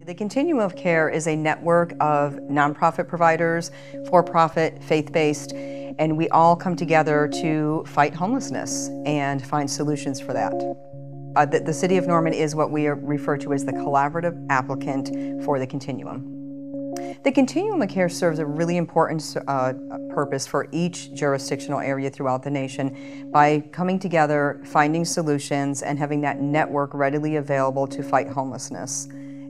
The Continuum of Care is a network of nonprofit providers, for-profit, faith-based, and we all come together to fight homelessness and find solutions for that. The City of Norman is what we refer to as the collaborative applicant for the Continuum. The Continuum of Care serves a really important purpose for each jurisdictional area throughout the nation by coming together, finding solutions, and having that network readily available to fight homelessness.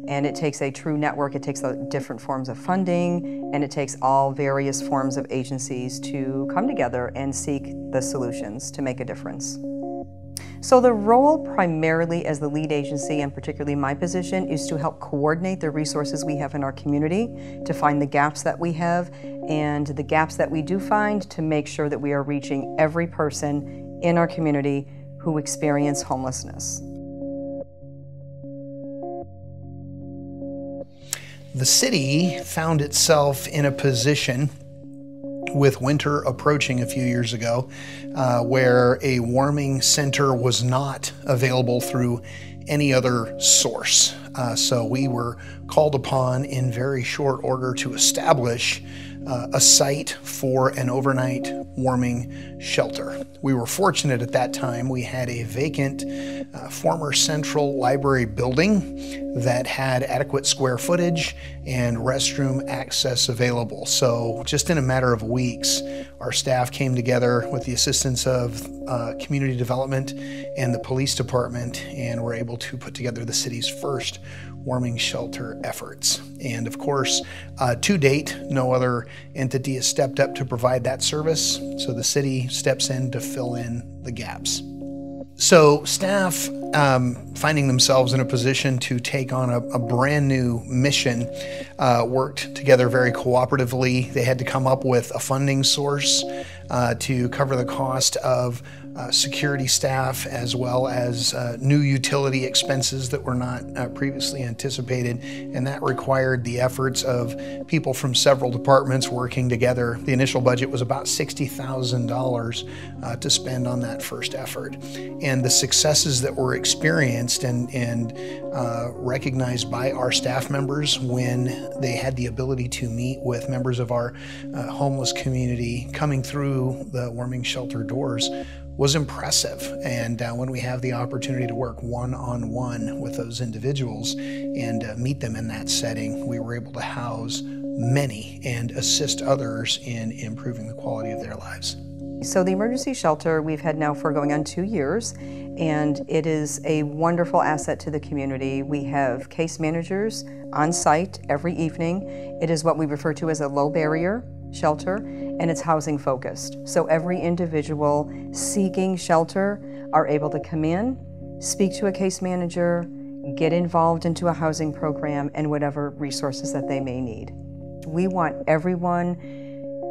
And it takes a true network, it takes different forms of funding, and it takes all various forms of agencies to come together and seek the solutions to make a difference. So the role primarily as the lead agency, and particularly my position, is to help coordinate the resources we have in our community, to find the gaps that we have, and the gaps that we do find to make sure that we are reaching every person in our community who experience homelessness. The city found itself in a position with winter approaching a few years ago where a warming center was not available through any other source. So we were called upon in very short order to establish a site for an overnight warming shelter. We were fortunate at that time. We had a vacant former central library building that had adequate square footage and restroom access available. So just in a matter of weeks, our staff came together with the assistance of community development and the police department, and were able to put together the city's first warming shelter efforts. And of course, to date, no other entity has stepped up to provide that service, so the city steps in to fill in the gaps. So staff finding themselves in a position to take on a brand new mission worked together very cooperatively. They had to come up with a funding source to cover the cost of security staff, as well as new utility expenses that were not previously anticipated, and that required the efforts of people from several departments working together. The initial budget was about $60,000 to spend on that first effort, and the successes that were experienced and recognized by our staff members when they had the ability to meet with members of our homeless community coming through the warming shelter doors was impressive. And when we have the opportunity to work one-on-one with those individuals and meet them in that setting, we were able to house many and assist others in improving the quality of their lives. So the emergency shelter we've had now for going on 2 years, and it is a wonderful asset to the community. We have case managers on site every evening. It is what we refer to as a low barrier shelter, and it's housing focused. So every individual seeking shelter are able to come in, speak to a case manager, get involved into a housing program, and whatever resources that they may need. We want everyone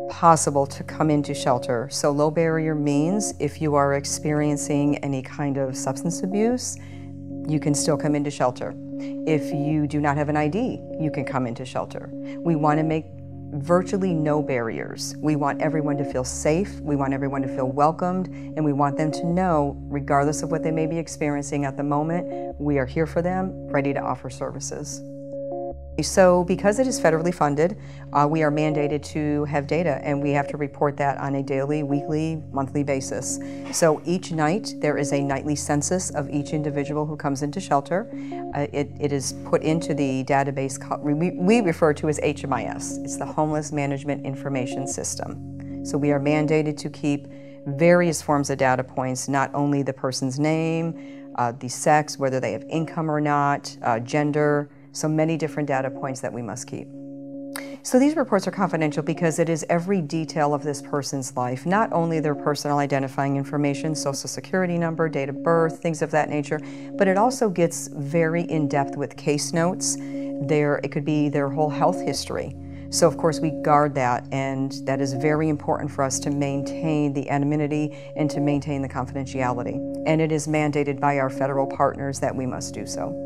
possible to come into shelter. So low barrier means if you are experiencing any kind of substance abuse, you can still come into shelter. If you do not have an ID, you can come into shelter. We want to make virtually no barriers. We want everyone to feel safe, we want everyone to feel welcomed, and we want them to know, regardless of what they may be experiencing at the moment, we are here for them, ready to offer services. So because it is federally funded, we are mandated to have data, and we have to report that on a daily, weekly, monthly basis. So each night there is a nightly census of each individual who comes into shelter. It is put into the database we refer to as HMIS. It's the Homeless Management Information System. So we are mandated to keep various forms of data points, not only the person's name, the sex, whether they have income or not, gender, so many different data points that we must keep. So these reports are confidential because it is every detail of this person's life, not only their personal identifying information, social security number, date of birth, things of that nature, but it also gets very in-depth with case notes. It could be their whole health history. So of course we guard that, and that is very important for us to maintain the anonymity and to maintain the confidentiality. And it is mandated by our federal partners that we must do so.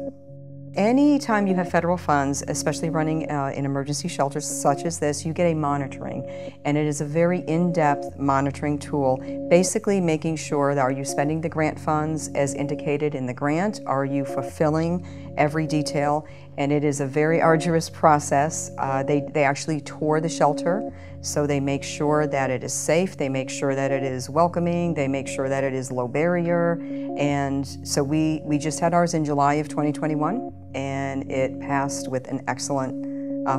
Anytime you have federal funds, especially running in emergency shelters such as this, you get a monitoring, and it is a very in-depth monitoring tool, basically making sure that are you spending the grant funds as indicated in the grant, are you fulfilling every detail, and it is a very arduous process. They actually tour the shelter, so they make sure that it is safe, they make sure that it is welcoming, they make sure that it is low barrier, and so we just had ours in July of 2021, and it passed with an excellent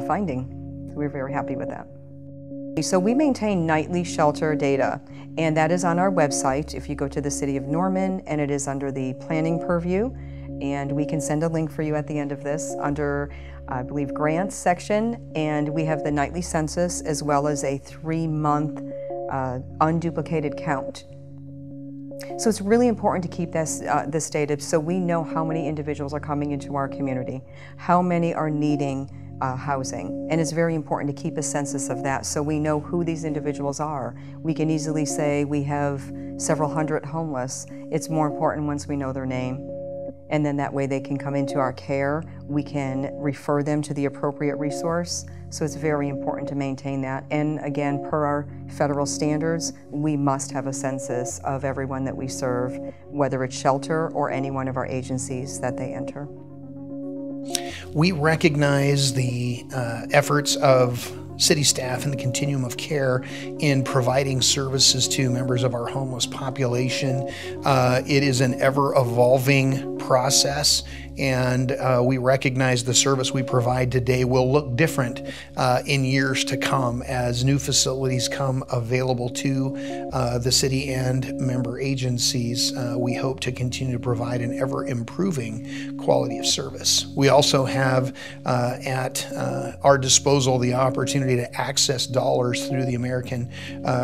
finding. So we're very happy with that. So we maintain nightly shelter data, and that is on our website if you go to the City of Norman, and it is under the planning purview, and we can send a link for you at the end of this under, I believe, grants section, and we have the nightly census as well as a 3-month unduplicated count. So it's really important to keep this data so we know how many individuals are coming into our community, how many are needing housing, and it's very important to keep a census of that so we know who these individuals are. We can easily say we have several hundred homeless. It's more important once we know their name, and then that way they can come into our care. We can refer them to the appropriate resource, so it's very important to maintain that. And again, per our federal standards, we must have a census of everyone that we serve, whether it's shelter or any one of our agencies that they enter. We recognize the efforts of city staff and the continuum of care in providing services to members of our homeless population. It is an ever-evolving process, and we recognize the service we provide today will look different in years to come as new facilities come available to the city and member agencies. We hope to continue to provide an ever-improving quality of service. We also have at our disposal the opportunity to access dollars through the American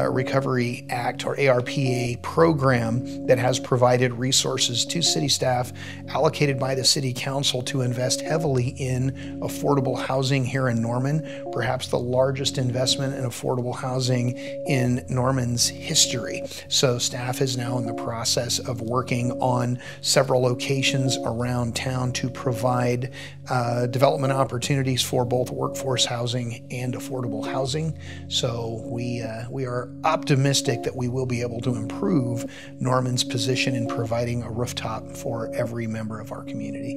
Recovery Act, or ARPA program, that has provided resources to city staff allocated by the City Council to invest heavily in affordable housing here in Norman, perhaps the largest investment in affordable housing in Norman's history. So staff is now in the process of working on several locations around town to provide development opportunities for both workforce housing and affordable housing. So we are optimistic that we will be able to improve Norman's position in providing a rooftop for every member of our community.